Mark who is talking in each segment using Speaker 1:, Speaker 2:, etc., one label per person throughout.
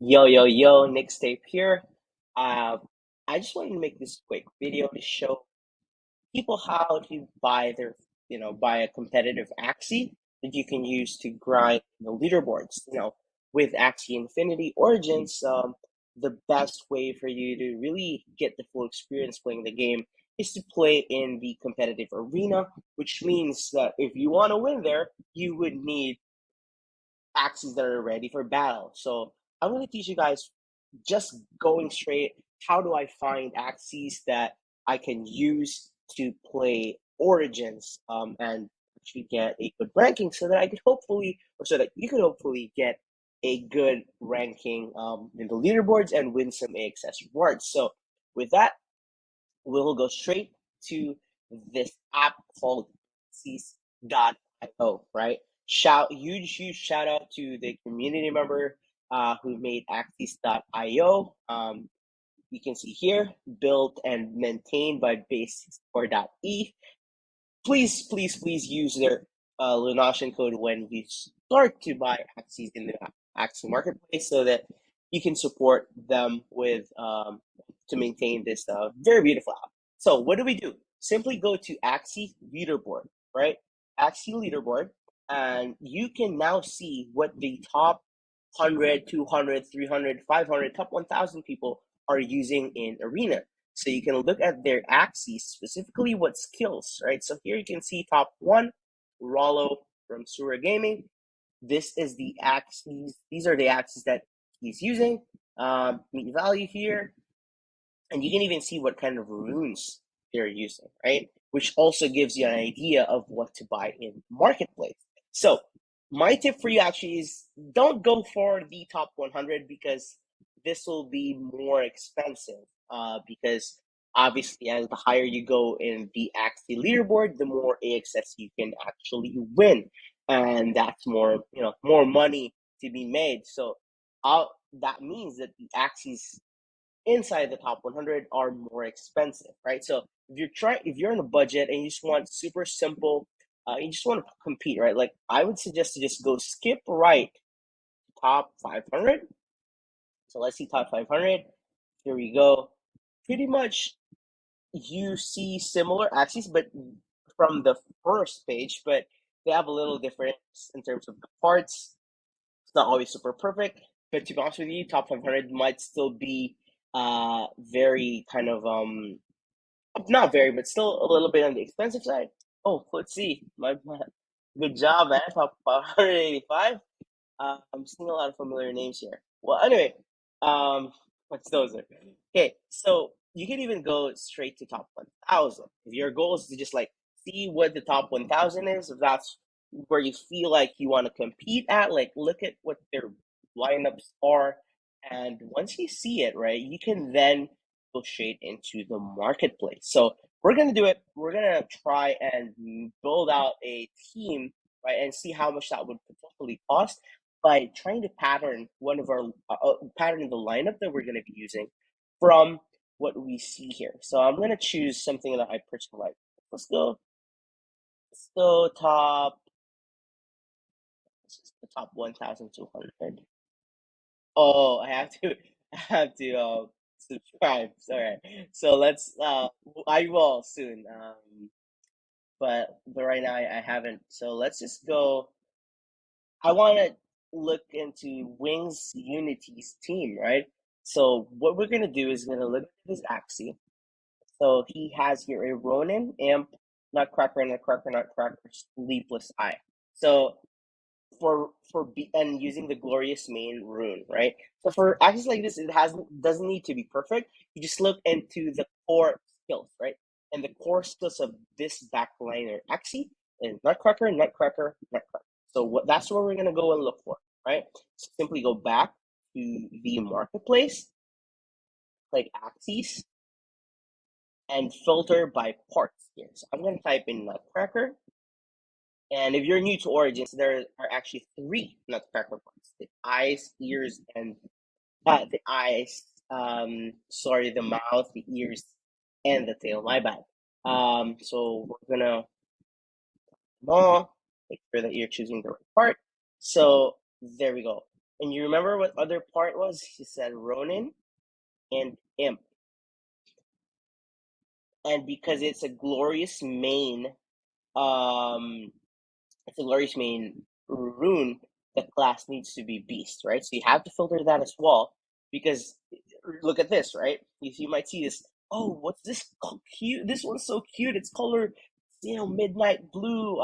Speaker 1: Yo, yo, yo, Nick Tape here. Uh, I just wanted to make this quick video to show people how to buy a competitive Axie that you can use to grind the leaderboards. With Axie Infinity Origins, the best way for you to really get the full experience playing the game is to play in the competitive arena, which means that if you want to win there, you would need axes that are ready for battle. So I'm going to teach you guys just going straight. How do I find axes that I can use to play Origins and actually get a good ranking so that I could hopefully, or so that you could hopefully get a good ranking in the leaderboards and win some AXS rewards. So with that, we'll go straight to this app called Axes.io, right? Huge shout out to the community member who made Axes.io. You can see here, built and maintained by base64.e. Please use their Lunatian code when you start to buy Axes in the Axie marketplace so that you can support them with to maintain this very beautiful app. So what do? Simply go to Axie leaderboard, right? Axie leaderboard, and you can now see what the top 100, 200, 300, 500, top 1,000 people are using in Arena. So you can look at their axes, specifically what skills, right? So here you can see top one, Rollo from Sura Gaming. This is the axes. These are the axes that he's using. Meet value here, and you can even see what kind of runes they're using, right? Which also gives you an idea of what to buy in marketplace. So my tip for you actually is don't go for the top 100 because this will be more expensive. Because obviously, as the higher you go in the Axie leaderboard, the more AXS you can actually win, and that's more money to be made. So, that means that the Axies inside the top 100 are more expensive, right? So if you're on a budget and you just want super simple, you just want to compete, right? Like I would suggest to just go skip right top 500. So let's see top 500. Here we go. Pretty much you see similar axes, but from the first page, but they have a little difference in terms of the parts. It's not always super perfect, but to be honest with you, top 500 might still be very kind of not very, but still a little bit on the expensive side. Oh, let's see. My good job, man. Top 585. I'm seeing a lot of familiar names here. Well, anyway, what's those? Okay, so you can even go straight to top 1,000. If your goal is to just like see what the top 1,000 is, if that's where you feel like you want to compete at, like look at what their lineups are, and once you see it, right, you can then go straight into the marketplace. So we're gonna do it. We're gonna try and build out a team, right, and see how much that would potentially cost by trying to pattern one of our pattern the lineup that we're going to be using from what we see here. So I'm going to choose something that I personally like. Let's go top. Let's just the top 1,200. Oh, I have to I have to subscribe. Sorry. So let's I will soon. But right now I haven't. So let's just go. I want to look into Wings Unity's team, right? So what we're gonna do is gonna look at his Axie. So he has here a Ronin, Imp, Nutcracker, Sleepless Eye. So and using the Glorious Main rune, right? So for Axies like this, it has doesn't need to be perfect. You just look into the core skills, right? And the core skills of this backliner Axie is Nutcracker. So that's where we're gonna go and look for, right? So simply go back to the marketplace, click Axies, and filter by parts here. So I'm gonna type in Nutcracker. And if you're new to Origins, there are actually three Nutcracker parts: the eyes, ears, and the eyes. Sorry, the mouth, the ears, and the tail. My bad. So we're gonna make sure that you're choosing the right part. So there we go. And you remember what other part was? He said Ronin and Imp. And because it's a glorious main, um, it's a glorious main rune, the class needs to be beast, right? So you have to filter that as well, because look at this, right? You might see this. Oh, what's this cute? This one's so cute. It's colored, midnight blue.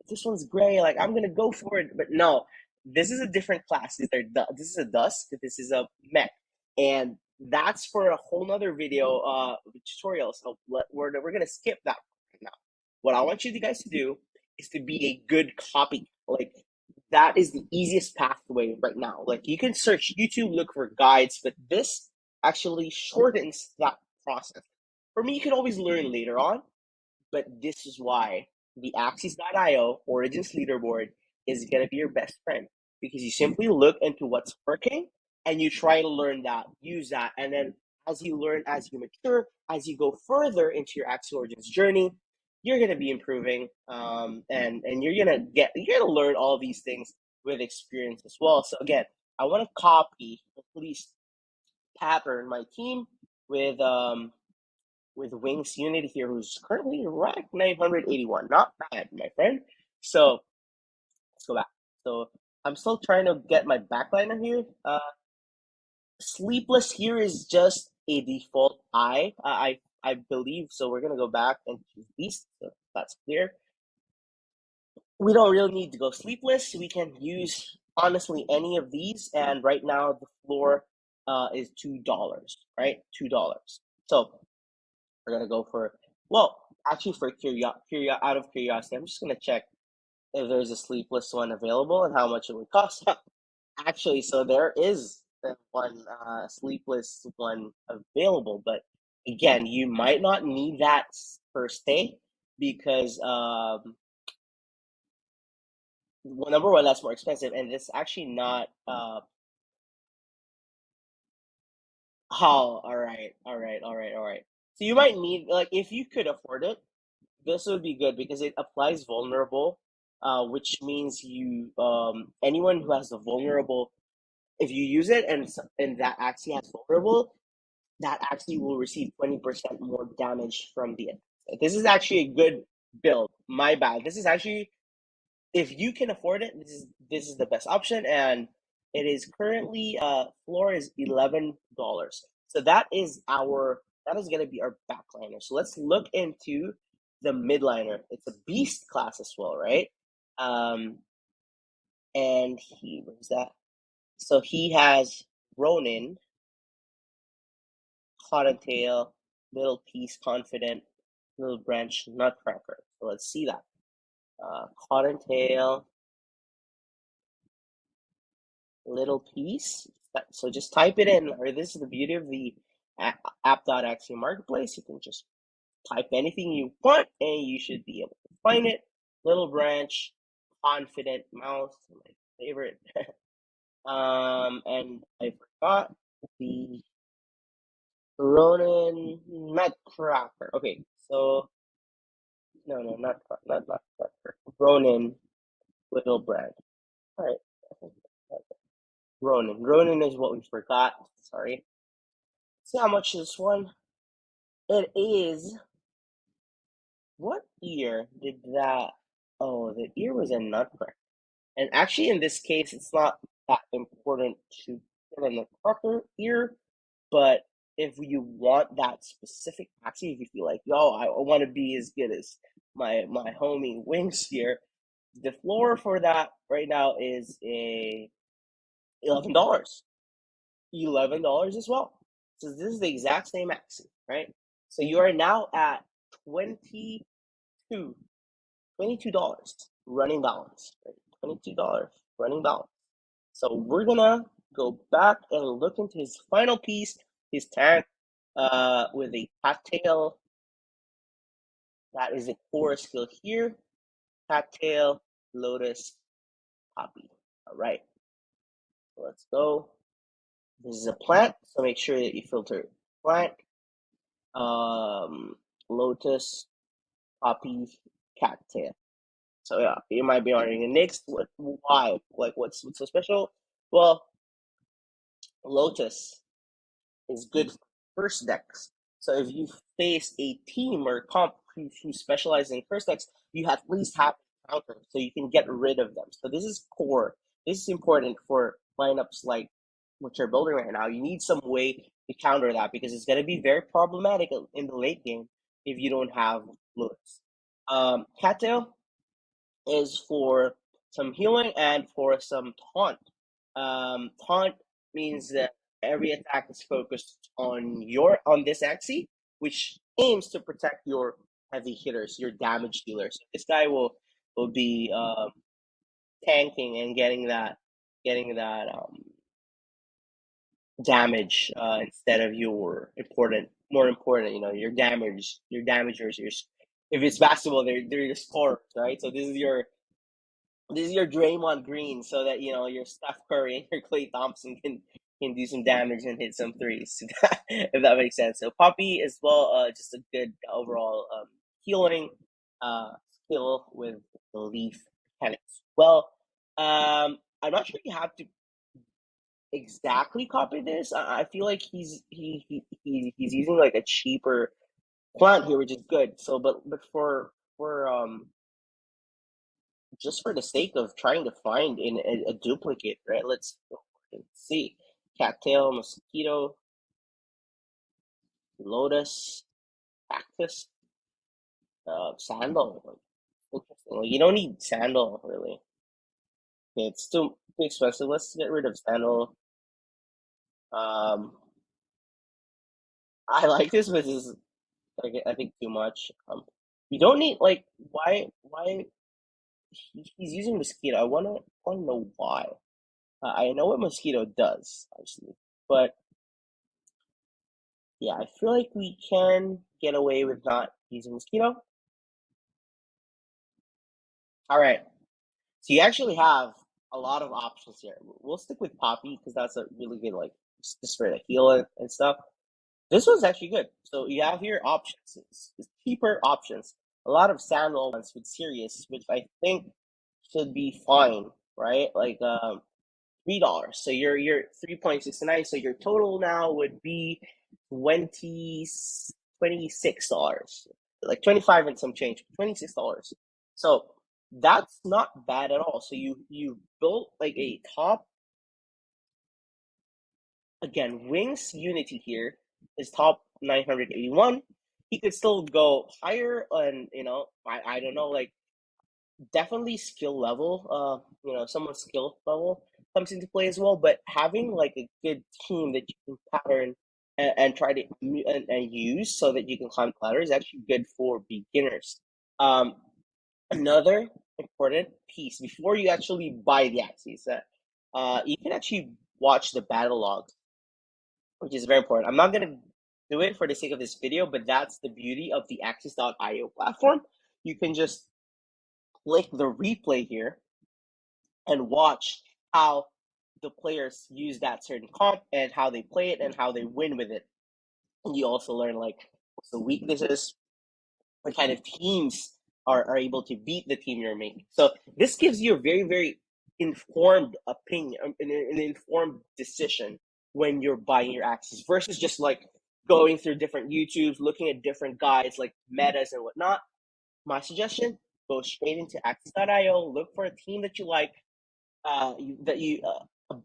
Speaker 1: This one's gray. Like I'm gonna go for it, but no, this is a different class. This is a dusk. This is a mech, and that's for a whole nother video tutorial. So we're gonna skip that right now. What I want you guys to do is to be a good copy. Like that is the easiest pathway right now. Like you can search YouTube, look for guides, but this actually shortens that process. For me, you can always learn later on, but this is why the Axie.io Origins leaderboard is going to be your best friend, because you simply look into what's working and you try to learn that, use that, and then as you learn, as you mature, as you go further into your Axie Origins journey, you're going to be improving, and you're gonna learn all these things with experience as well. So again, I want to copy at least pattern my team with Wings Unity here, who's currently ranked 981. Not bad, my friend. So let's go back. So I'm still trying to get my backliner here. Sleepless here is just a default I believe. So we're gonna go back and choose Beast. So that's clear. We don't really need to go Sleepless. We can use honestly any of these. And right now the floor is $2, right? $2. So we're gonna go for, well, actually for out of curiosity, I'm just gonna check if there's a sleepless one available and how much it would cost. Actually, so there is one sleepless one available, but again, you might not need that per se because well, number one, that's more expensive, and it's actually not. Oh, all right. So you might need, like, if you could afford it, this would be good because it applies vulnerable, which means anyone who has the vulnerable, if you use it and that actually has vulnerable, that actually will receive 20% more damage from the attack. This is actually a good build. My bad. This is actually, if you can afford it, this is the best option, and it is currently floor is $11. So that is gonna be our backliner. So let's look into the midliner. It's a beast class as well, right? Um, and where's that? So he has Ronin, Cottontail, Little Piece, Confident, Little Branch, Nutcracker. So let's see that. Cottontail, Little Piece. So just type it in, or this is the beauty of the app.axie marketplace. You can just type anything you want and you should be able to find it. Little Branch, Confident Mouse, my favorite. And I forgot the Ronin Nutcracker. Okay, so no, not Nutcracker. Ronin Little Branch. All right, Ronin. Ronin is what we forgot. Sorry. See how much this one? It is. What ear did that? Oh, the ear was a nutcracker. And actually, in this case, it's not that important to get a nutcracker ear. But if you want that specific axie, if you feel like, yo, I want to be as good as my homie Wings here, the floor for that right now is a $11. $11 as well. So this is the exact same axie, right? So you are now at 22 $22 running balance, right? $22 running balance. So we're gonna go back and look into his final piece, his tank, with a cattail. That is a core skill here. Cattail, lotus, poppy. All right, so let's go. This is a plant, so make sure that you filter plant, lotus, poppy, cattail. So yeah, you might be wondering, next, why? Like, what's so special? Well, Lotus is good for first decks. So if you face a team or comp who specialize in first decks, you at least have a counter, so you can get rid of them. So this is core. This is important for lineups like what you're building right now. You need some way to counter that because it's going to be very problematic in the late game if you don't have Lotus. Cattail is for some healing and for some taunt. Taunt means that every attack is focused on this axis, which aims to protect your heavy hitters, your damage dealers. This guy will be tanking and getting that damage instead of more important. Your damagers. If it's basketball, they're your scorers, right? So this is your Draymond Green, so that your Steph Curry and your Klay Thompson can do some damage and hit some threes, if that makes sense. So Poppy as well, just a good overall healing uh, skill with the leaf mechanics. Well, I'm not sure you have to exactly copy this. I feel like he's using like a cheaper plant here, which is good. So, but for just for the sake of trying to find a duplicate, right? Let's see. Cattail, mosquito, lotus, cactus, sandal. Interesting. Well, you don't need sandal really. It's too expensive. Let's get rid of sandal. Um, I like this, but this is like I think too much. You don't need like why he's using mosquito. I wanna know why. I know what mosquito does, obviously, but yeah, I feel like we can get away with not using mosquito. All right, so you actually have a lot of options here. We'll stick with Poppy because that's a really good like just for the heal and stuff. This one's actually good. So you have here options, it's cheaper options. A lot of sandal ones with Sirius, which I think should be fine, right? Like $3. So you're 3.69. So your total now would be 20 $26. Like 25 and some change, $26. So that's not bad at all. So you built like a top again, Wings Unity here is top 981. He could still go higher and I don't know, like definitely skill level, someone's skill level comes into play as well. But having like a good team that you can pattern and try to and use so that you can climb the ladder is actually good for beginners. Um, Another important piece before you actually buy the Axies, you can actually watch the battle log, which is very important. I'm not gonna do it for the sake of this video, but that's the beauty of the Axis.io platform. You can just click the replay here and watch how the players use that certain comp and how they play it and how they win with it. And you also learn like what's the weaknesses, what kind of teams are able to beat the team you're making. So this gives you a very, very informed opinion, an informed decision when you're buying your Axis versus just like going through different YouTubes, looking at different guides like metas and whatnot. My suggestion: go straight into Axis.io, look for a team that you like, that you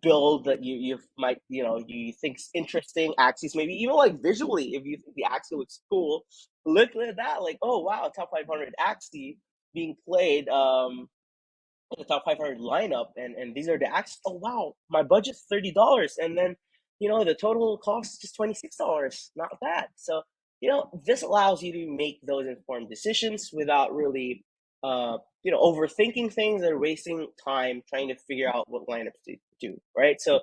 Speaker 1: build that you might you think's interesting axes, maybe even like visually if you think the axis looks cool, look at that like, oh wow, top 500 axes being played in the top 500 lineup, and these are the axes. Oh wow, my budget's $30, and then the total cost is just $26. Not bad. So this allows you to make those informed decisions without really overthinking things and wasting time trying to figure out what lineups to do, right? So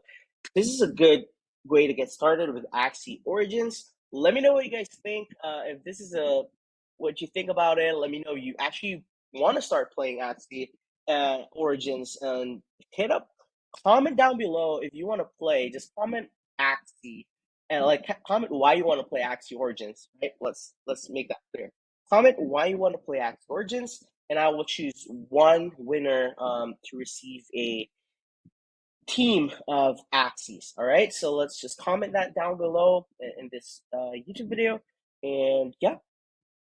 Speaker 1: this is a good way to get started with Axie Origins. Let me know what you guys think. If this is what you think about it, let me know if you actually want to start playing Axie Origins, and hit up, comment down below if you want to play. Just comment Axie and like comment why you want to play Axie Origins. Right? Let's make that clear. Comment why you want to play Axie Origins, and I will choose one winner to receive a team of Axies. All right, so let's just comment that down below in this YouTube video. And yeah,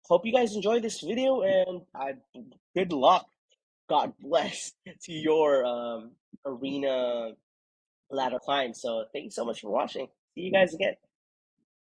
Speaker 1: hope you guys enjoy this video, and good luck. God bless to your arena ladder climb. So thank you so much for watching. See you guys again.